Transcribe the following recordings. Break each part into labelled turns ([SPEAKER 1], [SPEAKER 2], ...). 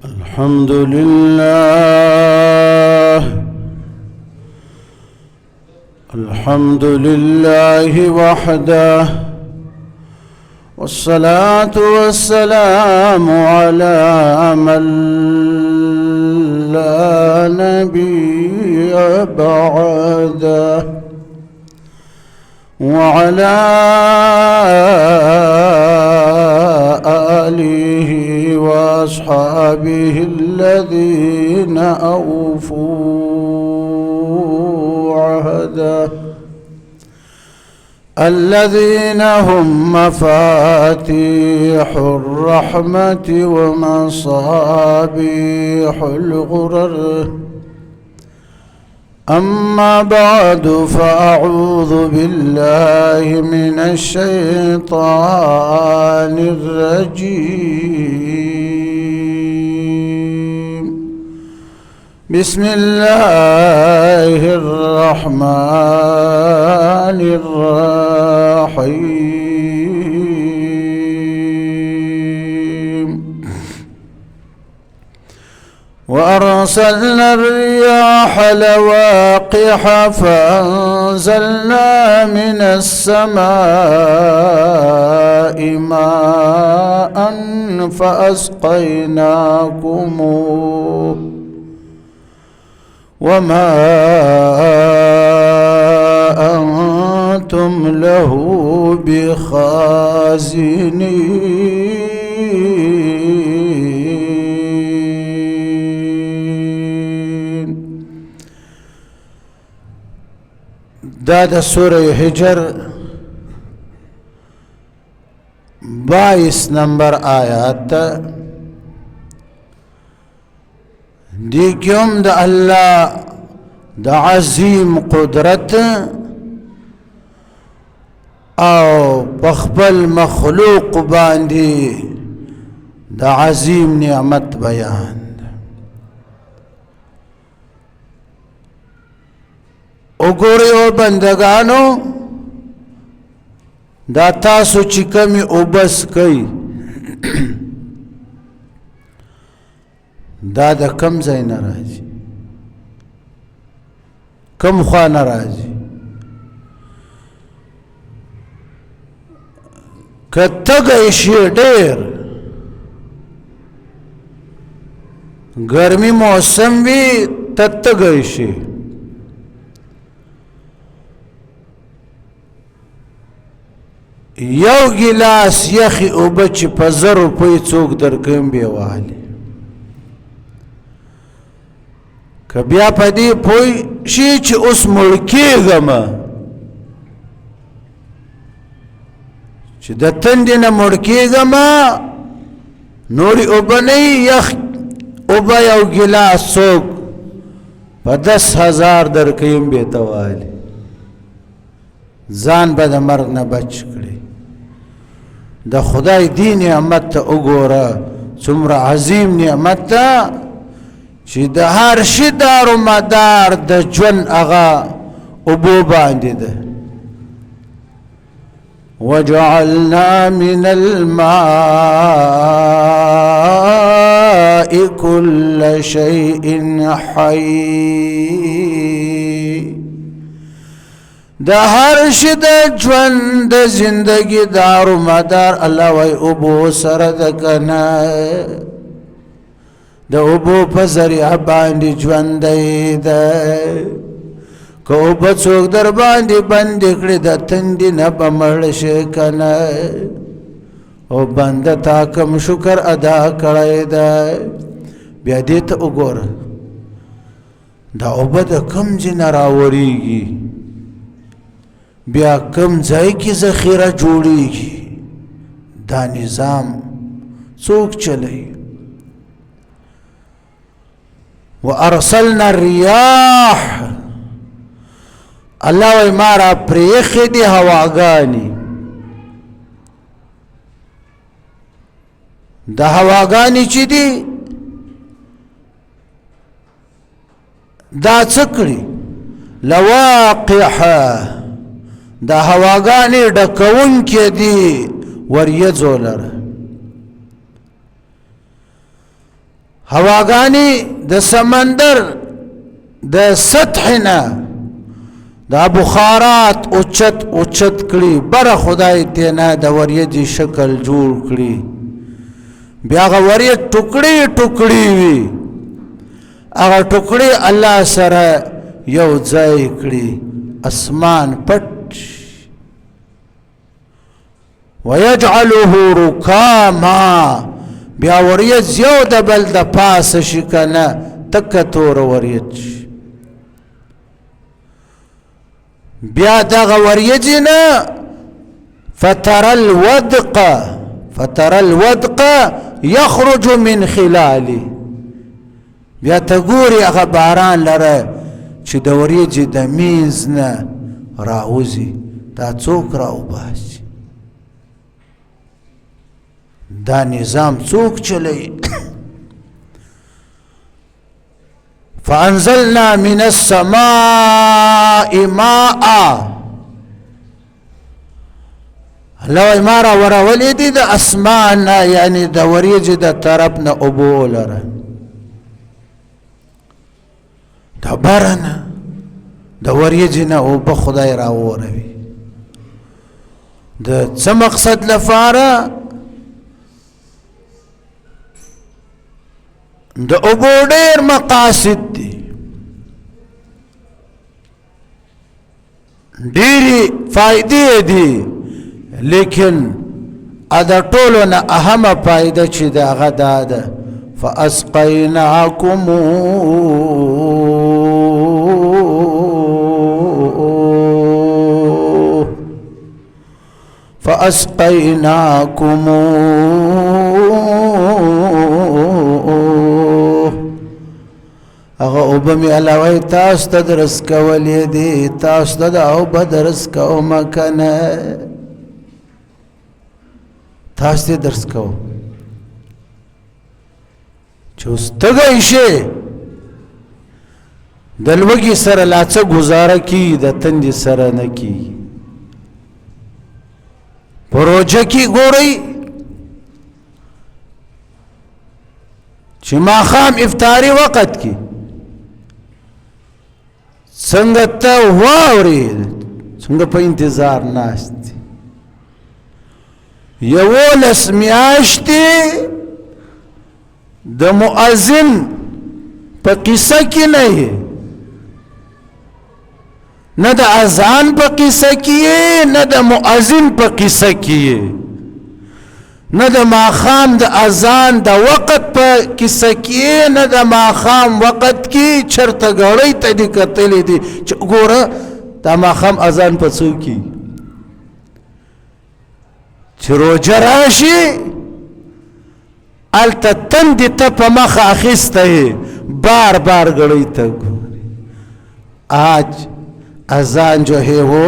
[SPEAKER 1] الحمد لله الحمد لله وحده والصلاة والسلام على من لا نبي بعده وعلى آله وأصحابه الذين أوفوا عهده الذين هم مفاتيح الرحمة ومصابيح الغرر. أما بعد فأعوذ بالله من الشيطان الرجيم. بسم الله الرحمن الرحيم. وأرسلنا الرياح لواقح فأنزلنا من السماء ماء فأسقيناكموه وما أنتم له بخازنين. دا سورة حجر 22 نمبر آیات دی کیوم دا اللہ دا عظیم قدرت او بخبل مخلوق باندی دا عظیم نعمت بیان. اگوری او بندگانو دا تاسو چی کمی اوبس کئی دا دا کم زی نرازی کم خواه نرازی که تگیشی دیر گرمی موسم بھی تتگیشی یو گلاس یخی اوبه چی پا 1000 روپی چوک در کم بیوالی که بیا پا دی پوی شی چی اس ملکی گما چی دا تندی نا ملکی گما نوری اوبه نی یخ اوبه یو گلاس چوک پا 10,000 در کم بیتوالی زان با دا مرگ نبچ کری. دا خدای دی نعمت تا اگورا چمرا عظیم نعمت تا چی دا هر شی دار و مدار دا جون اغا ابو باندی دا. وجعلنا من الماء كل شيء حي. دا هر شی دا جون دا زندگی دار و مدار اللہ وی ابو سرد کنا دا ابو پا ذریعہ باندی جون دی دا که ابو چوک در باندی بندی کری دا تندی نبا مرش کنا او بند تا کم شکر ادا کرائی دا بیا دیتا اگور دا ابو دا کم جی نراوریگی بیا کم ځای کی ذخیره جوړیږي دا نظام څوک چلی. وارسلنا الرياح الله وی مارا پریخ دی هواګانی دا هواګانی چی دی دا څکړي لواقحه دا هواګانی ډکون کې دی وریځولر هواګانی د سمندر د سطح نه دا بخارات اوچت اوچت کړي بره خدای تینا د وریځې شکل جوړ کړي بیا هغه وریځ ټوکړي ټوکړي وي هغه ټوکړي الله سره یو ځای کړي اسمان پټ ويجعله ركاما بیا وریځ یو د بل د پاسه شي کنه تکه تور وریځ بیا دغه وریځ نه فترى الودق يخرج من خلاله بیا ته ګوري هغه باران لره چې د وریځې د مینځ نه راوځي دا څوک راوباسي دا نظام څوک چلوي فانزلنا من السماء ماء لو مارا وراولې دي د اسمان یعنی د وریځې د طرف نه اوبو لره د بارنه د وریځې نه اوبه خدای راوروي د څه مقصد لپاره د اوبو ډېر مقاصد دي ډېرې فائدې دي لیکن ادا ټولو نه اهمه فائده چې د هغه دا ده فاسقیناکم هغه اوبه مې علاوه تاسو ته درس کولې دي تاسو ته د اوبه درس کوم کنه تاسو ته درس کوم چې اوس تږی شي د لوږې سره لا څه ګزاره کي د تندې سره نه کي پروژه کې ګورئ چې ماښام افطاري وخت کې څنګه ته واورې څنګه په انتظار ناست یولس میاشتې د مؤذن په قصه کې نه یې نه د اذان په قصه کې نه د مؤذن په قصه کې نه د ماښام د اذان د وخت په قصه کې نه د ماښام وخت کې چرته غړی ته دې کتلې دي چې ګوره د ماښام اذان په څو کې چې روژه راشي الته تندې ته په مخه اخیسته بار بار غړی ته ګوري آج اذان جو ہے وہ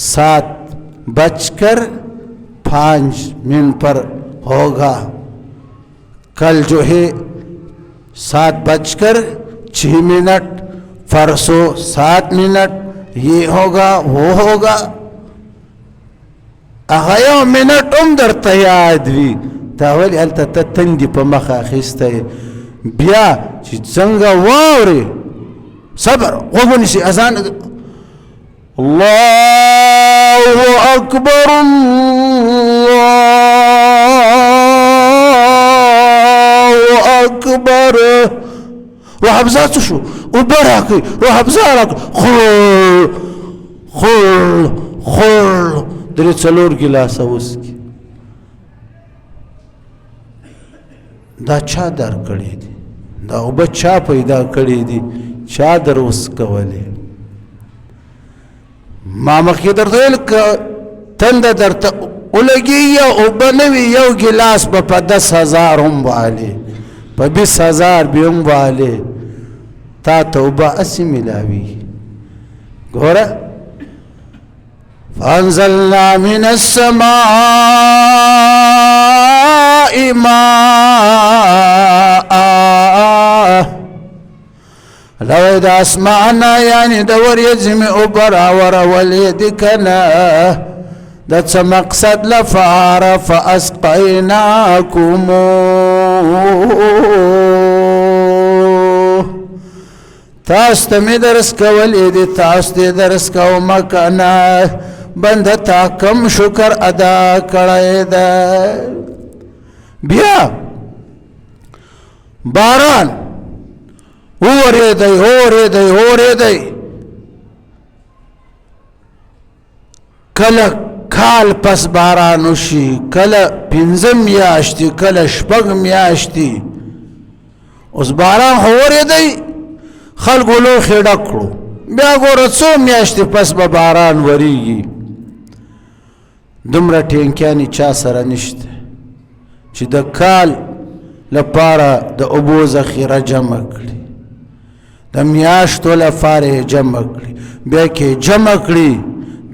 [SPEAKER 1] 7:05 پر ہوگا کل جو ہے 7:06 پرسوں 7 یہ ہوگا وہ ہوگا اغیو منٹ در تیاد وی تاولی علتا تتندی پا مخا خسته بیا چی زنگا واوری صبر غوغونی سی ازان الله اکبر الله اکبر روح ابزاتو شو وبراكي روح ابزارك خل خل خل درې څلور ګلاسه وسکي دا چا در کړی دي دا اوبه چا پیدا کړی دي چا در وسکولې ما مخکې درته ویل تنده درته ولګي یو اوبه نه وي یو ګلاس به په 10,000 هم والي په 20,000 به هم والي تا ته اوبه اسې ملاوي ګوره فانزلنا من السماء ماء لو دا اسمعنا يعني دور يزمي اوبرا ورا وليدكنا د څه مقصد لپاره فاسقیناکم تاسو ته مې درس کولی دی تاسو ته درس کومه که نه بنده تا کم شکر ادا کړی ده بیا باران اورېدی کله کال پس باران وشي کله 5 میاشتې کله 6 میاشتې اوس باران خو اورېدی خلکو لوښې ډک کړو بیا ګوره څو میاشتې پس به باران وریږي دومره ټینکیانې چا سره نشته چې د کال لپاره د اوبو ذخیره جمع کړي د میاشتو لپاره یې جمع کړي بیا کې جمع کړي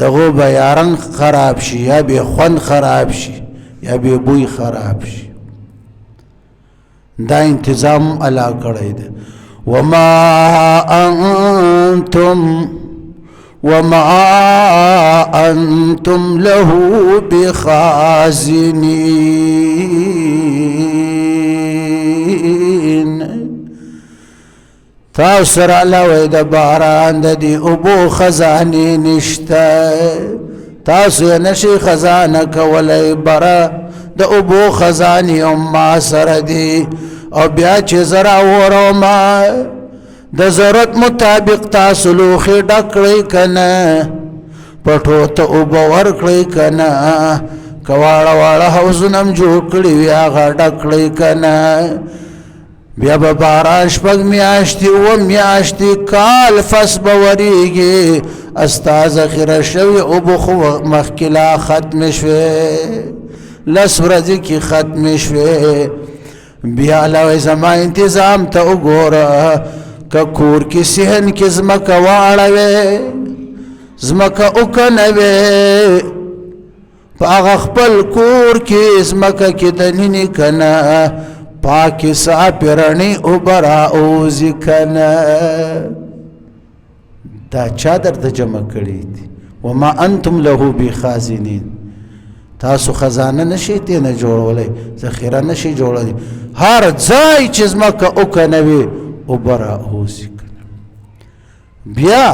[SPEAKER 1] دغو به یا رنګ خراب شي یا به خوند خراب شي یا به بوی خراب شي دا انتظام الله کړی دی وما أنتم له بخازنين تاسو سره الله وای د باران د دې اوبو خزانې نشته تاسو یې نشئ خزانه کولی بره د اوبو خزانې هم ما سره دي او بیا چې زه راورومه د ضرورت مطابق تاسو لوښې ډک کړئ که نه پټو ته اوبه ورکړئ که نه که واړه حوضونه هم جوړ کړي وي هغه ډک کړئ که نه بیا به باران 6 میاشتې 7 میاشتې کال فصل به وریږي استا ذخیره شوي اوبه خو مخکې لا ختمې شوې 10 ورځې کې ختمې شوې بیا الله زما انتظام ته وګوره که کور کې صحن کې ځمکه واړوې ځمکه وکنوې په هغه خپل کور کې ځمکه کې دننې که نه پاکې صافې رڼې اوبه راوځي که نه دا چا درته جمع کړي دي وما انتم له بخازنین تاسو خزانه نشئ ترېنه جوړولی ذخیره نشئ جوړولی هر ځای چې ځمکه وکنوې اوبه راوځي که نه بیا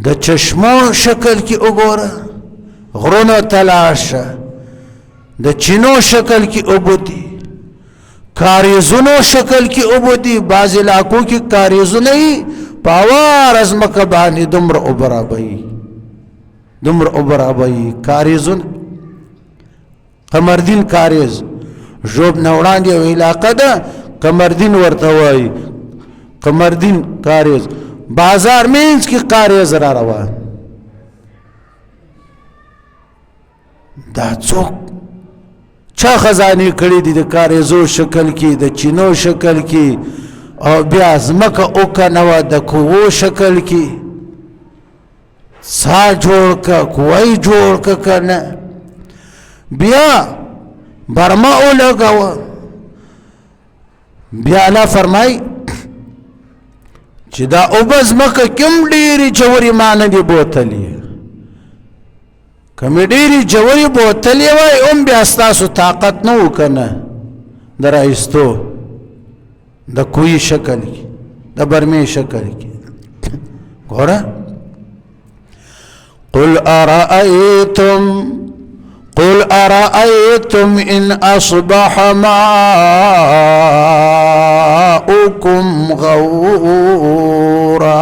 [SPEAKER 1] د چشمو شکل کې وګوره غرونو ته لاړ شه د چینو شکل کې اوبه دي کاریزونو شکل کې اوبه دي بعضې علاقو کې کاریزونه وي په هواره ځمکه باندې دومره اوبه رابهیي کاریزونه قمردین کاریز ژوب نه وړاندې یو علاقه ده قمردین ورته وایي قمردین کاریز بازار مینځ کې کاریز را روان دا څوک چا خزانې کړي دي د کاریزو شکل کې د چینو شکل کې او بیا ځمکه وکنوه د کوو شکل کې سا جوړ که کوی جوړ که نه بیا برما ولګوه بیا الله فرمای چې دا اوبه ځمکه کوم ډېرې جوړې ما نه دي بوتلې کمې ډېرې جوړې بوتلې وای هم بیا ستاسو طاقت نه و که نه د رایستو د کوی شکل کې د برمې شکل کې ګوره قل أرأيتم إن أصبح ماؤكم غورا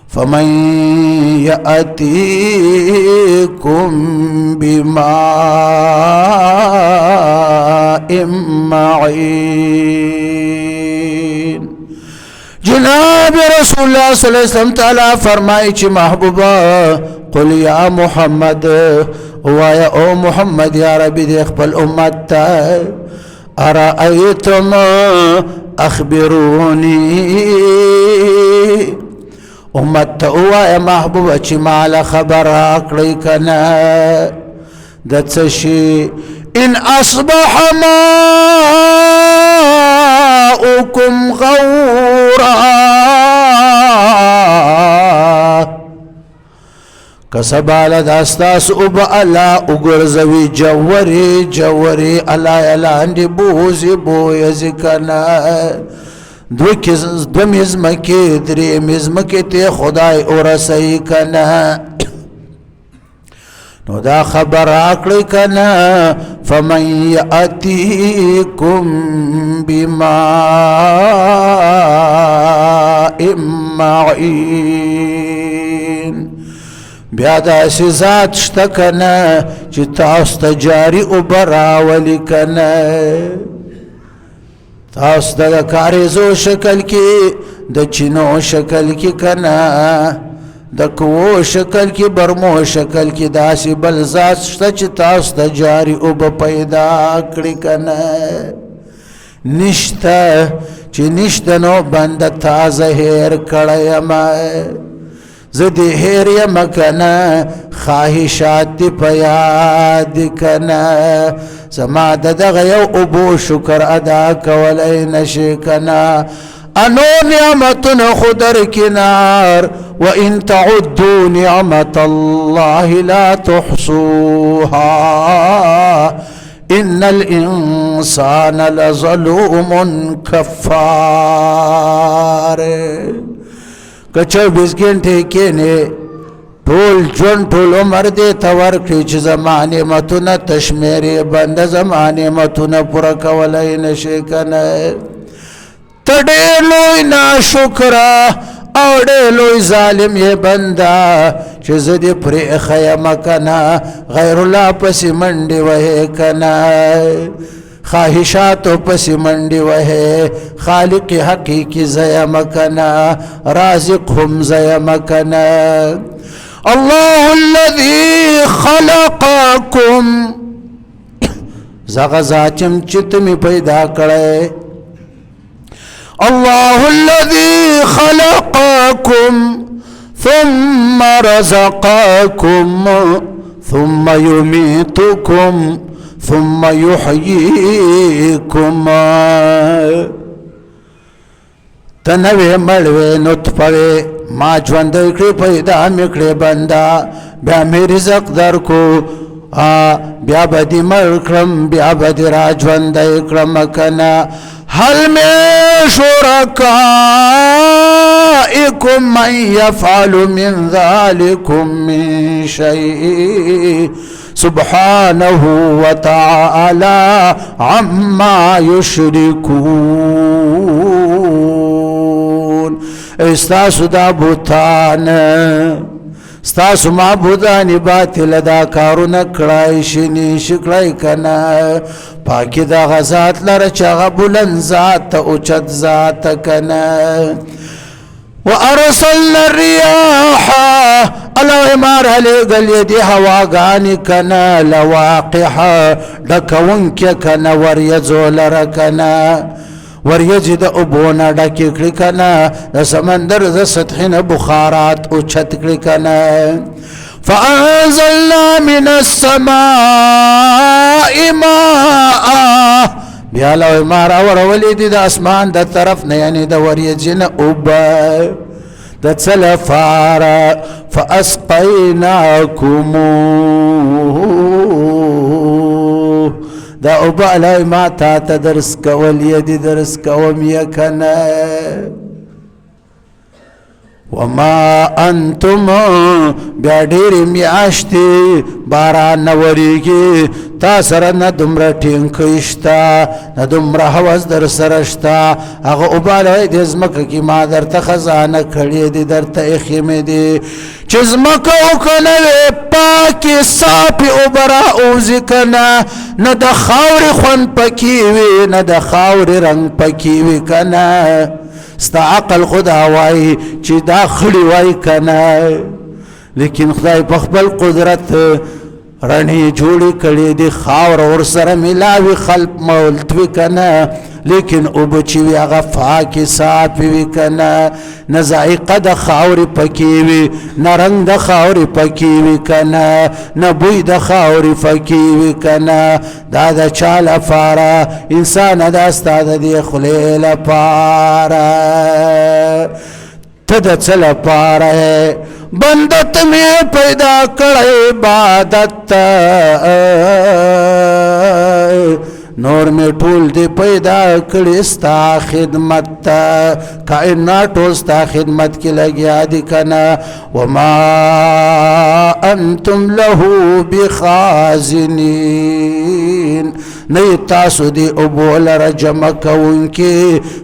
[SPEAKER 1] فمن يأتيكم بماء معين جناب رسول الله صلی اللہ علیہ وسلم تعالی فرمائی چی محبوبا قل یا محمد وایا او محمد یا ربی دی اخبر امت تا ارائیتم اخبرونی امت تا وایا محبوبا چی مالا خبر آکڑی کنا دتسشی ان اصبح ما ماؤكم غورا کسبال داستاس اوبا اللہ اگرزوی جوری جوری اللہ الاندی بوزی بویزی کنا دو مزمکی دری مزمکی تی خدای ارسی کنا نو دا خبر آکڑی کنا فمن یأتیکم بماء معین بیا داسی ذات شتا کنا چی تاستا جاری اوبراولی کنا تاستا دا کاریزو شکل کی دا چینو شکل کی کنا دا کوو شکل کی برمو شکل کی داسی بل ذات شتا چی تاستا جاری اوب پیدا کری کنا نشتا چی نشتا نو بند تازه هیر کڑیما زدی هیر یمکنا خواهشات دی پیاد کنا زما ددغ یو ابو شکر ادا کولی نشی کنا انو نعمتن خدر کنار و ان تعدو نعمت اللہ لا تحصوها ان الانسان لظلوم کفار کچو 20 گھنٹے کینے ٹول جون ٹول عمر دے تور کریچ زمانے متون تشمیری بند زمانے متون پورا کولی نشکن تڑے لوی ناشکرا اوڑے لوی ظالم یہ بندہ چیز دی پری خیم کنا غیر اللہ پسی منڈی وہے کنا خواہشاتو پسی منڈی وہے خالق حقیقی زیم کنا رازق ہم زیم کنا اللہ الذی خلقاکم زغزا چمچتمی پیدا کرے اللہ الذی خلقاکم ثم رزقاکم ثم یمیتکم ثم یحییکم تنوی ملوی نطفوی ما جوند اکڑی پیدا مکڑی بندا بیا می رزق در کو بیا بدی مرکرم بیا بدی را جوند اکرم کنا حل میں شرکائکم من یفعل من ذالکم من شیء سبحانه وتعالى عما يشركون استاسو دا بوتان استاسو معبودانی باطل دا کارون کڑائی شنی شکڑائی کنا پاکی دا غزات لرچا بلند ذات اچت ذات کنا وارسلنا الرياح الله امار لگل یدی هواگانی کنا لواقحا دکونک کنا وریزو لرکنا وریزی دا ابونا ڈکی کلی کنا دا سمندر دا سطحین بخارات اچھت کلی کنا فانزلنا من السماء ماء بیا لو مارا ورولی دی دا اسمان دا طرف نیانی دا وریزین اوبا دا تلفارا فاسقیناکمو دا اوبا لوی ما تا تدرس کولی دی درس کوم یکنا وما انتم بیا دیر میاشتی باران نوریگی تا سر ندمر ٹینکشتا ندمر حوز در سرشتا اگه اوبالوی دیزمک کی ما در تخزانه کڑی دی در تیخیم دی چزمکو کنوی پاکی ساپی اوبرا اوزی کنا ند خاوری خون پکیوی ند خاوری رنگ پکیوی کنا ستا عقل خدا وائی چی دا خلی وائی کنا لیکن خدای پخبل قدرت رڼې جوړې کړې دي خاور ورسره ملاوي خلپ مولت وي که نه لیکن اوبه چې وي هغه پاکې صافې وي که نه نه ذایقه د خاورې پکې وي نه رنګ د خاورې پکې وي که نه نه بوی د خاورې پکې وي که نه دا د چا لپاره انسانه دا ستا د دې خولې لپاره ته د څه لپاره بنده ته مې پیدا کړی عبادت ته نور میں ټول دی پیدا کړي ستا خدمت ته کائنات ټول ستا خدمت کې لګیا دي کنه وما انتم له بخازنین نه تاسو دی ابول رجم کوونکی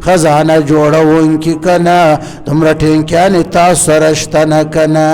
[SPEAKER 1] خزانه جوړونکی کنه دومره ټینګیانې تاسو رشته نه کنه